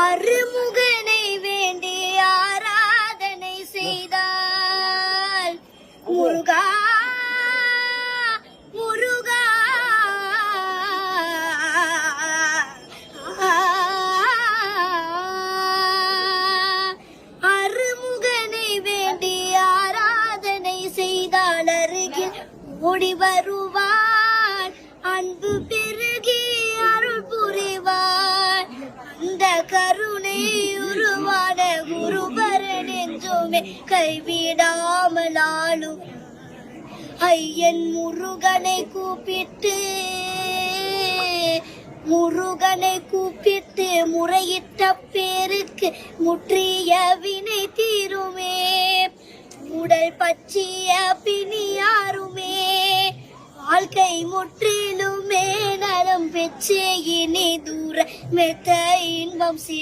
அருமுகனை வேண்டி ஆராதனை செய்தால் முருகா முருகா அருமுகனை வேண்டி ஆராதனை செய்தால் அருகில் ஓடி வருவான், அன்பு பெருகி அருள் புரிவான். அந்த கருணை உருவான குருபரன் என்றுமே கைவிடாமல் ஆளும் ஐயன் முருகனை கூப்பிட்டு முறையிட்ட பேருக்கு முற்றிய வினை தீருமே. உடல் பற்றிய பிணியாருமே வாழ்க்கை முற்றிலுமே நலம் பெற்று இனி தூர மெத்த இன்பம்